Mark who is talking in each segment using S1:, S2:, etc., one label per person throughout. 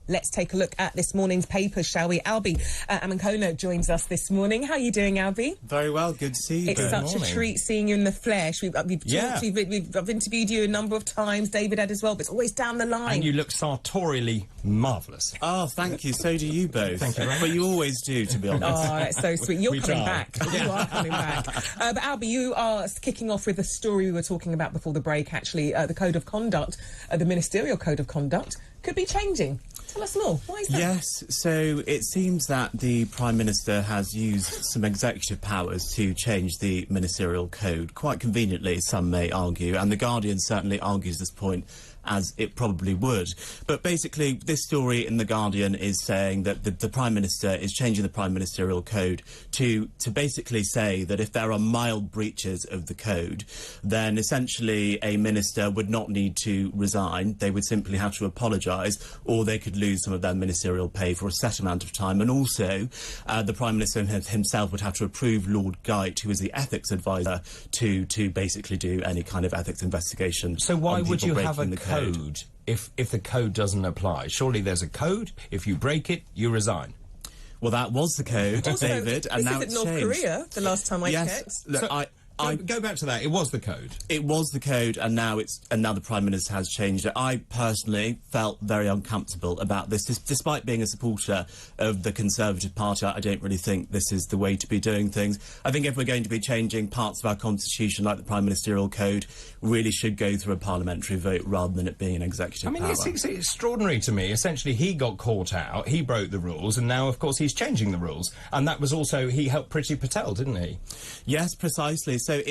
S1: Let's take a look at this morning's papers, shall we? Albie Amankona joins us this morning. How are you doing, Albie?
S2: Very well, good to see you.
S1: It's such a treat seeing you in the flesh. I've interviewed you a number of times, David Ed as well, but it's always down the line.
S3: And you look sartorially marvellous.
S2: Oh, thank you. So do you both.
S3: Thank you very much.
S2: But you always do, to be honest.
S1: Oh, that's so sweet. You're coming
S3: try.
S1: back. You are coming back. But Albie, you are kicking off with a story we were talking about before the break, actually. The Code of Conduct, the Ministerial Code of Conduct, could be changing. Tell us more. Why is that?
S2: Yes, so it seems that the Prime Minister has used some executive powers to change the ministerial code, quite conveniently, some may argue, and The Guardian certainly argues this point as it probably would. But basically, this story in The Guardian is saying that the Prime Minister is changing the Prime Ministerial Code to basically say that if there are mild breaches of the code, then essentially a minister would not need to resign. They would simply have to apologise, or they could lose some of their ministerial pay for a set amount of time. And also, the Prime Minister himself would have to approve Lord Geit, who is the ethics advisor, to basically do any kind of ethics investigation.
S3: So why would you have a
S2: code
S3: if the code doesn't apply? Surely there's a code. If you break it, you resign.
S2: Well, that was the code,
S1: also,
S2: David, and now it's
S1: North
S2: changed.
S1: Korea, the last time I checked.
S2: Look,
S3: So, go back to that. It was the code.
S2: It was the code, and now the Prime Minister has changed it. I personally felt very uncomfortable about this. Despite being a supporter of the Conservative Party, I don't really think this is the way to be doing things. I think if we're going to be changing parts of our constitution, like the Prime Ministerial Code, really should go through a parliamentary vote rather than it being an executive power.
S3: It's extraordinary to me. Essentially, he got caught out, he broke the rules, and now, of course, he's changing the rules. And that was also, he helped Priti Patel, didn't he?
S2: Yes, precisely. So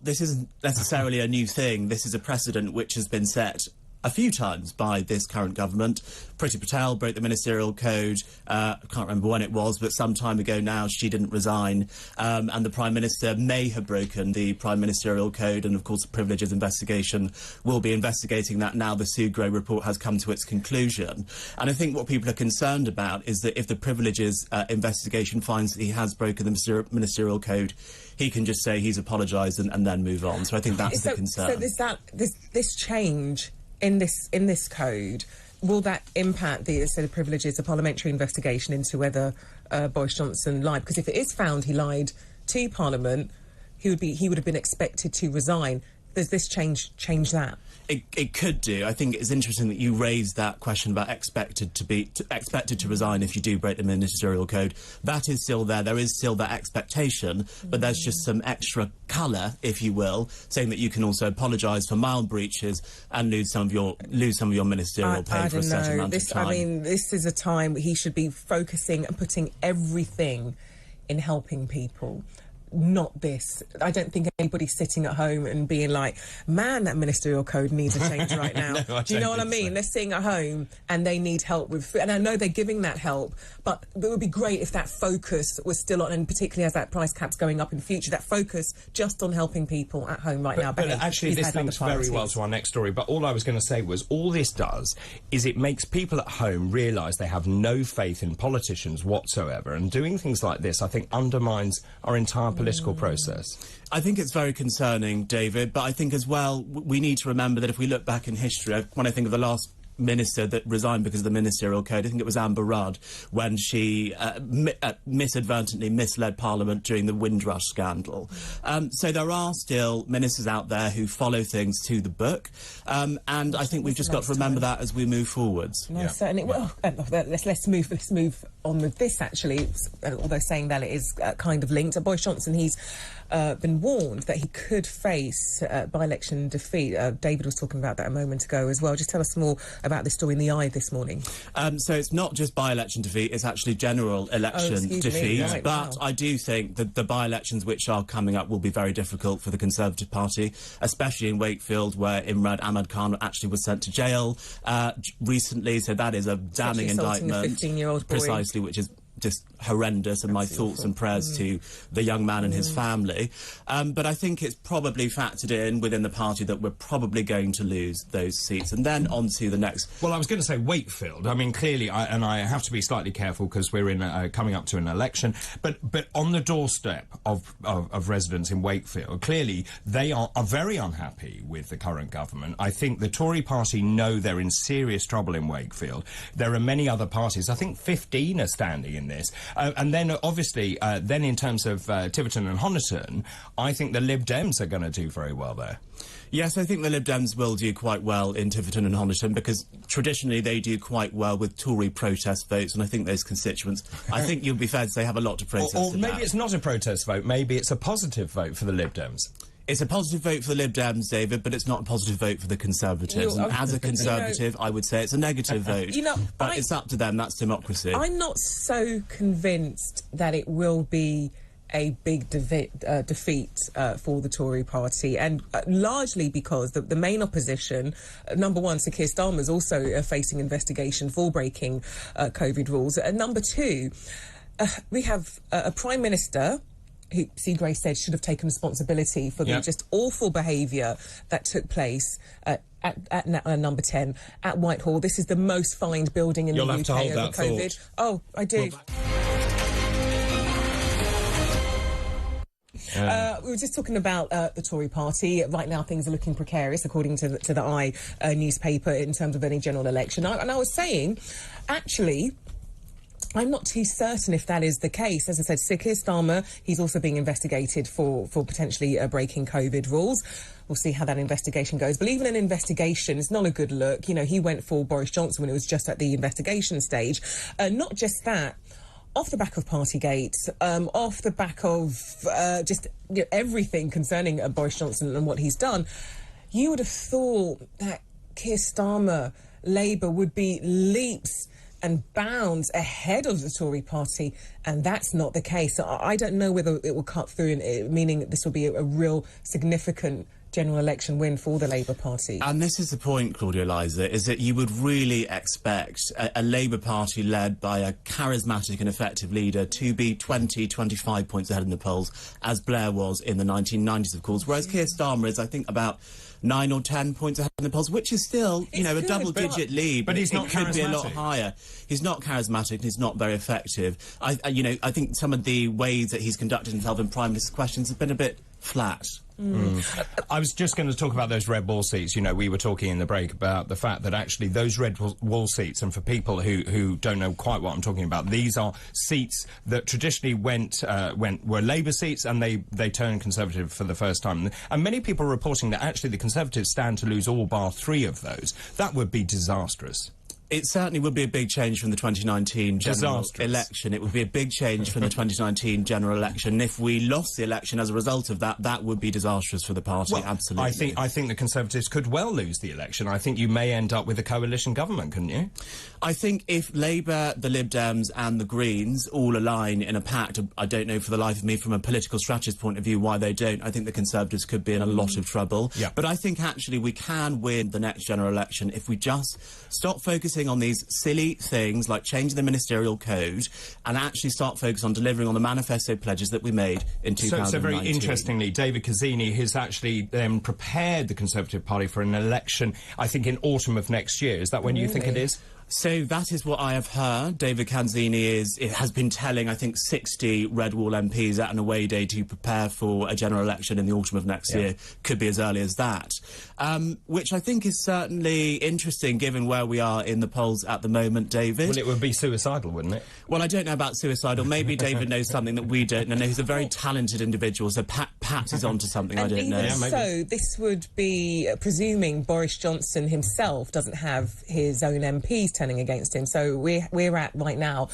S2: this isn't necessarily a new thing. This is a precedent which has been set a few times by this current government. Priti Patel broke the ministerial code. I can't remember when it was, but some time ago now she didn't resign. And the Prime Minister may have broken the Prime Ministerial Code, and of course the Privileges investigation will be investigating that now the Sugro report has come to its conclusion. And I think what people are concerned about is that if the Privileges investigation finds that he has broken the ministerial code, he can just say he's apologised and then move on. So I think that's the concern.
S1: So this change in this code, will that impact the Privileges, a parliamentary investigation into whether Boris Johnson lied? Because if it is found he lied to Parliament, he would have been expected to resign. Does this change that?
S2: It could do. I think it's interesting that you raised that question about expected to resign if you do break the ministerial code. That is still there. There is still that expectation, but there's just some extra colour, if you will, saying that you can also apologise for mild breaches and lose some of your ministerial pay for a certain amount of time.
S1: I mean, this is a time he should be focusing and putting everything in helping people. Not this. I don't think anybody's sitting at home and being like, man, that ministerial code needs a change right now.
S3: No,
S1: do you know what I mean?
S3: So.
S1: They're sitting at home and they need help with food. And I know they're giving that help, but it would be great if that focus was still on, and particularly as that price cap's going up in the future, that focus just on helping people at home now.
S3: But actually, this links very well to our next story. But all I was going to say was, all this does is it makes people at home realise they have no faith in politicians whatsoever. And doing things like this, I think, undermines our entire political process.
S2: I think it's very concerning, David, but I think as well we need to remember that if we look back in history, when I think of the last minister that resigned because of the ministerial code, I think it was Amber Rudd, when she misadvertently misled Parliament during the Windrush scandal. So there are still ministers out there who follow things to the book, and I think we've just got to remember that as we move forwards.
S1: No, certainly. Well, let's move on with this, actually, although saying that it is kind of linked. Boris Johnson, he's been warned that he could face by-election defeat. David was talking about that a moment ago as well. Just tell us more about this story in the Eye this morning. So
S2: it's not just by-election defeat, it's actually general election defeat.
S1: Right,
S2: but I do think that the by-elections which are coming up will be very difficult for the Conservative Party, especially in Wakefield, where Albie Amankona actually was sent to jail recently. So that is a damning indictment.
S1: A 15-year-old boy.
S2: Precisely, which is just horrendous, and my thoughts and prayers to the young man and his family. But I think it's probably factored in within the party that we're probably going to lose those seats. And then on to the next.
S3: Well, I was going to say Wakefield. I mean, clearly, I have to be slightly careful because we're in coming up to an election. But on the doorstep of residents in Wakefield, clearly they are very unhappy with the current government. I think the Tory party know they're in serious trouble in Wakefield. There are many other parties. I think 15 are standing in this. And then, obviously, then in terms of Tiverton and Honiton, I think the Lib Dems are going to do very well there.
S2: Yes, I think the Lib Dems will do quite well in Tiverton and Honiton because traditionally they do quite well with Tory protest votes, and I think those constituents, I think you'll be fair to say, have a lot to protest
S3: Or maybe
S2: about.
S3: it's not a protest vote, maybe it's a positive vote for the Lib Dems.
S2: It's a positive vote for the Lib Dems, David, but it's not a positive vote for the Conservatives. And as a Conservative, I would say it's a negative vote. But it's up to them. That's democracy.
S1: I'm not so convinced that it will be a big defeat for the Tory party, and largely because the main opposition, number one, Sir Keir Starmer, is also facing investigation for breaking COVID rules. And number two, we have a Prime Minister who, Grace said, should have taken responsibility for the just awful behaviour that took place at number 10 at Whitehall. This is the most fined building in the UK over COVID. Oh, I do. We were just talking about the Tory party. Right now, things are looking precarious, according to the I newspaper, in terms of any general election. And I was saying, actually, I'm not too certain if that is the case. As I said, Sir Keir Starmer, he's also being investigated for potentially breaking COVID rules. We'll see how that investigation goes. But even an investigation is not a good look. You know, he went for Boris Johnson when it was just at the investigation stage. Not just that. Off the back of Partygate, off the back of just everything concerning Boris Johnson and what he's done, you would have thought that Keir Starmer, Labour, would be leaps and bounds ahead of the Tory party, and that's not the case. So I don't know whether it will cut through, meaning this will be a real significant general election win for the Labour Party.
S2: And this is the point, Claudia-Liza, is that you would really expect a Labour Party led by a charismatic and effective leader to be 20, 25 points ahead in the polls, as Blair was in the 1990s, of course, whereas Keir Starmer is, I think, about 9 or 10 points ahead in the polls, which is still, you know, a double-digit lead.
S3: But he's not charismatic.
S2: It could be a lot higher. He's not charismatic, he's not very effective. I think some of the ways that he's conducted himself in Prime Minister's questions have been a bit flat.
S3: I was just going to talk about those red wall seats. You know, we were talking in the break about the fact that actually those red wall seats, and for people who don't know quite what I'm talking about, these are seats that traditionally were Labour seats, and they turned Conservative for the first time. And many people are reporting that actually the Conservatives stand to lose all bar 3 of those. That would be disastrous.
S2: It certainly would be a big change from the 2019 general election. It would be a big change from the 2019 general election. If we lost the election as a result of that, that would be disastrous for the party, well, absolutely.
S3: I think the Conservatives could well lose the election. I think you may end up with a coalition government, couldn't you?
S2: I think if Labour, the Lib Dems and the Greens all align in a pact, I don't know for the life of me from a political strategist point of view why they don't. I think the Conservatives could be in a lot of trouble.
S3: Yeah.
S2: But I think actually we can win the next general election if we just stop focusing on these silly things like changing the ministerial code and actually start focusing on delivering on the manifesto pledges that we made in 2019.
S3: So very interestingly, David Cassini has actually prepared the Conservative Party for an election, I think, in autumn of next year. Is that when you think it is?
S2: So that is what I have heard. David Canzini has been telling, I think, 60 Red Wall MPs at an away day to prepare for a general election in the autumn of next year. Could be as early as that. Which I think is certainly interesting given where we are in the polls at the moment, David.
S3: Well, it would be suicidal, wouldn't it?
S2: Well, I don't know about suicidal. Maybe David knows something that we don't know. He's a very talented individual, so perhaps he's onto something I don't know.
S1: And even so, this would be presuming Boris Johnson himself doesn't have his own MPs turning against him. So we're at right now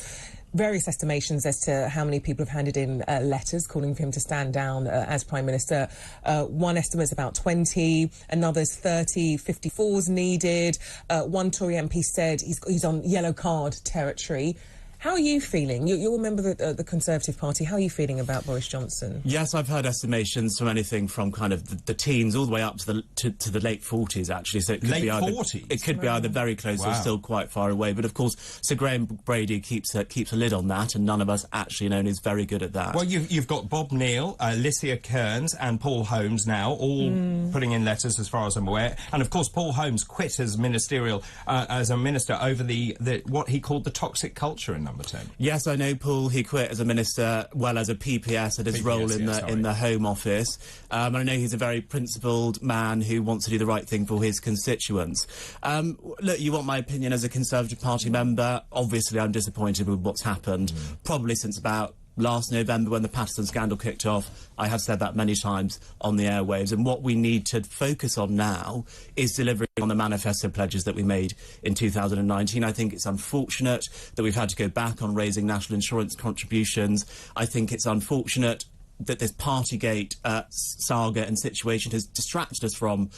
S1: various estimations as to how many people have handed in letters calling for him to stand down as Prime Minister. One estimate is about 20, another's 30, 54's needed. One Tory MP said he's on yellow card territory. How are you feeling? You're a member of the Conservative Party. How are you feeling about Boris Johnson?
S2: Yes, I've heard estimations from anything from kind of the teens all the way up to the late 40s, actually. So it could
S3: late
S2: be either
S3: 40s?
S2: It could be either very close or still quite far away. But of course, Sir Graham Brady keeps a lid on that, and none of us actually know, and is very good at that.
S3: Well, you've got Bob Neal, Alicia Kearns, and Paul Holmes now all putting in letters, as far as I'm aware. And of course, Paul Holmes quit as a minister over the what he called the toxic culture in Number 10.
S2: Yes, I know Paul. He quit as a minister, well, as a PPS at his role in the Home Office. I know he's a very principled man who wants to do the right thing for his constituents. Look, you want my opinion as a Conservative Party member? Obviously, I'm disappointed with what's happened. Probably since about last November, when the Patterson scandal kicked off. I have said that many times on the airwaves, and what we need to focus on now is delivering on the manifesto pledges that we made in 2019. I think it's unfortunate that we've had to go back on raising national insurance contributions. I think it's unfortunate that this Partygate saga and situation has distracted us from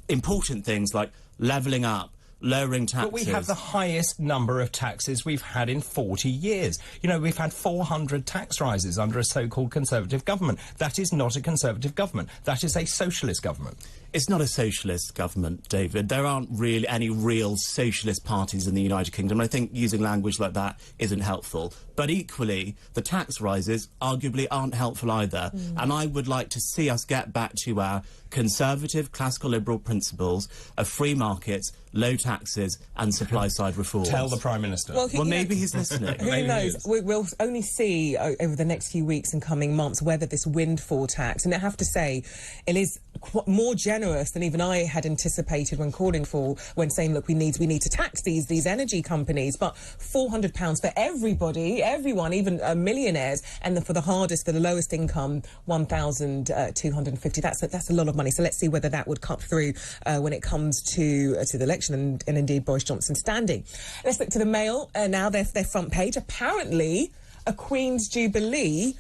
S2: important things like levelling up, lowering taxes.
S3: But we have the highest number of taxes we've had in 40 years. You know, we've had 400 tax rises under a so-called Conservative government. That is not a Conservative government. That is a socialist government.
S2: It's not a socialist government, David. There aren't really any real socialist parties in the United Kingdom. I think using language like that isn't helpful. But equally, the tax rises arguably aren't helpful either. And I would like to see us get back to our conservative, classical liberal principles of free markets, low taxes and supply-side reforms.
S3: Tell the Prime Minister.
S2: Well, maybe he's listening.
S1: Who knows? We'll only see over the next few weeks and coming months whether this windfall tax, and I have to say, it is more generous than even I had anticipated when saying, look, we need to tax these energy companies, but £400 for everyone, even millionaires, and for the lowest income, 1,250. That's a lot of money. So let's see whether that would cut through when it comes to the election and indeed Boris Johnson's standing. Let's look to the Mail now. Their front page. Apparently, a Queen's Jubilee.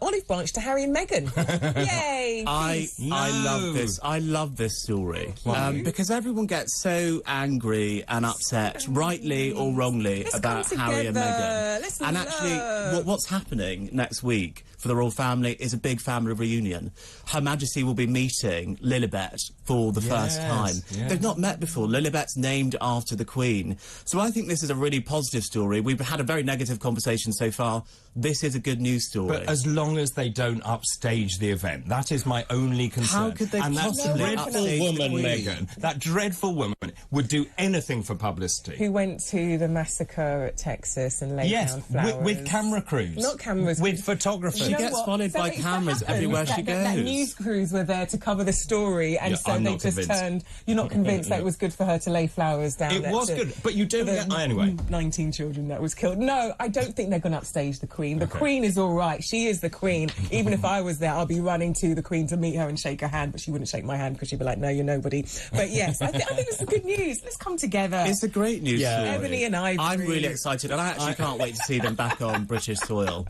S1: Olive branch to Harry and Meghan. Yay!
S2: I love this. I love this story because everyone gets so angry and upset, rightly or wrongly, about Harry and Meghan. And actually, what's happening next week for the royal family is a big family reunion. Her Majesty will be meeting Lilibet for the first time. Yes. They've not met before. Lilibet's named after the Queen. So I think this is a really positive story. We've had a very negative conversation so far. This is a good news story.
S3: But as long as they don't upstage the event, that is my only concern.
S2: How could they
S3: possibly
S2: upstage
S3: woman,
S2: the Queen?
S3: Meghan, that dreadful woman, would do anything for publicity.
S1: Who went to the massacre at Texas and laid down flowers.
S3: with camera crews.
S1: Not cameras.
S3: With photographers.
S2: She gets followed by cameras everywhere she goes.
S1: That news crews were there to cover the story, and so they just turned. You're not convinced that it was good for her to lay flowers down?
S3: It was good, but you don't get... Anyway.
S1: 19 children that was killed. No, I don't think they're going to upstage the Queen. The Queen is all right. She is the Queen. Even if I was there, I'll be running to the Queen to meet her and shake her hand, but she wouldn't shake my hand because she'd be like, no, you're nobody. But yes, I think it's good news. Let's come together.
S2: It's a great news story.
S1: Ebony and Ivory.
S2: I'm really excited, and I actually can't wait to see them back on British soil.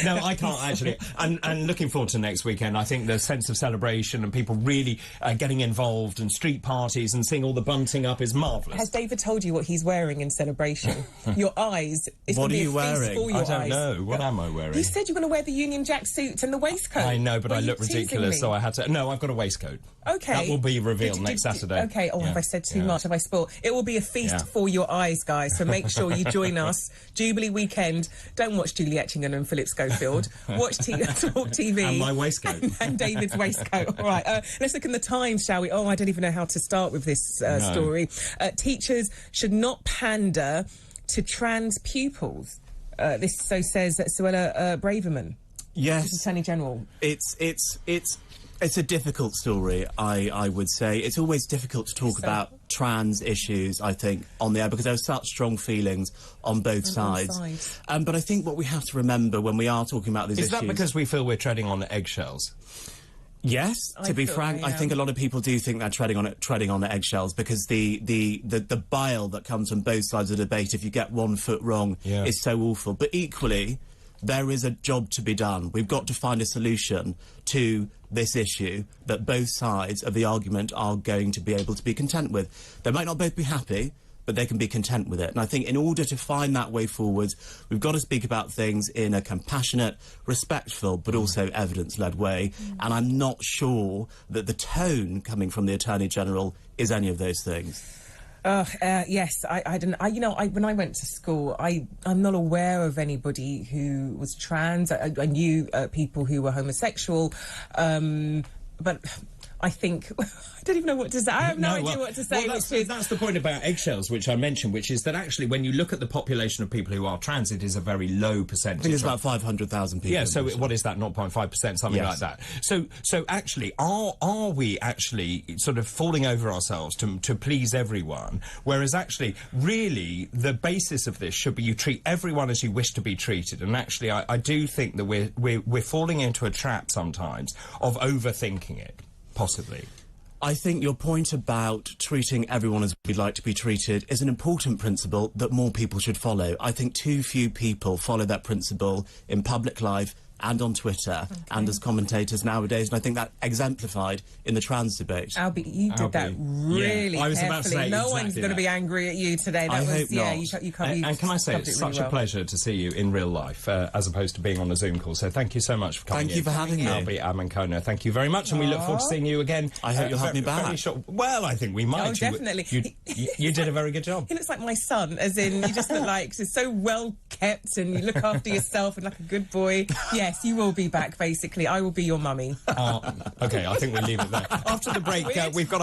S3: No, I can't actually. And looking forward to next weekend. I think the sense of celebration and people really getting involved and street parties and seeing all the bunting up is marvellous.
S1: Has David told you what he's wearing in celebration? Your eyes.
S2: What are you wearing?
S3: I don't know. What am I wearing?
S1: You said you were going to wear the Union Jack suit and the waistcoat.
S3: I know, but I look ridiculous, so I had to... No, I've got a waistcoat.
S1: Okay.
S3: That will be revealed next Saturday.
S1: Okay. Oh, have I said too much? Have I spoiled? It will be a feast for your eyes, guys, so make sure you join us. Jubilee weekend. Don't watch Julie Etchingham and Philip Schofield. Watch TalkTV.
S3: And my waistcoat.
S1: And David's waistcoat. All right. Let's look in the Times, shall we? Oh, I don't even know how to start with this story. Teachers should not pander to trans pupils. This says Suella Braverman.
S2: Yes.
S1: Attorney General.
S2: It's a difficult story, I would say. It's always difficult to talk about trans issues, I think, on the air, because there are such strong feelings on both sides. But I think what we have to remember when we are talking about these issues...
S3: Is that because we feel we're treading on eggshells?
S2: Yes, to be frank, I think a lot of people do think they're treading on the eggshells, because the bile that comes from both sides of the debate, if you get one foot wrong, is so awful. But equally, there is a job to be done. We've got to find a solution to this issue that both sides of the argument are going to be able to be content with. They might not both be happy, but they can be content with it. And I think in order to find that way forward, we've got to speak about things in a compassionate, respectful, but also evidence-led way. And I'm not sure that the tone coming from the Attorney-General is any of those things.
S1: Yes, I don't. When I went to school, I'm not aware of anybody who was trans. I knew people who were homosexual, but I think I don't even know what to say. I have no idea what to say.
S3: That's the point about eggshells, which I mentioned, which is that actually, when you look at the population of people who are trans, it is a very low percentage.
S2: I think it's about 500,000 people.
S3: Yeah. So what is that? 0.5%, something like that. So actually, are we actually sort of falling over ourselves to please everyone? Whereas actually, really, the basis of this should be you treat everyone as you wish to be treated. And actually, I do think that we're falling into a trap sometimes of overthinking it. Possibly.
S2: I think your point about treating everyone as we'd like to be treated is an important principle that more people should follow. I think too few people follow that principle in public life and on Twitter and as commentators nowadays, and I think that exemplified in the trans debate.
S1: Albie, you did that really
S3: I was
S1: carefully.
S3: about to say
S1: no
S3: exactly
S1: one's going to be angry at you today.
S2: I hope not.
S1: You
S3: and can I say, it's such a pleasure to see you in real life, as opposed to being on a Zoom call. So thank you so much for coming.
S2: Thank you for having me.
S3: Albie Amankona, thank you very much, and we look forward to seeing you again.
S2: I hope you'll have me back.
S3: Well, I think we might.
S1: Oh, definitely.
S3: You did a very good job.
S1: He looks like my son, as in you just look like so well kept, and you look after yourself and like a good boy. Yes, you will be back. Basically, I will be your mummy.
S3: Okay, I think we'll leave it there. After the break, we've got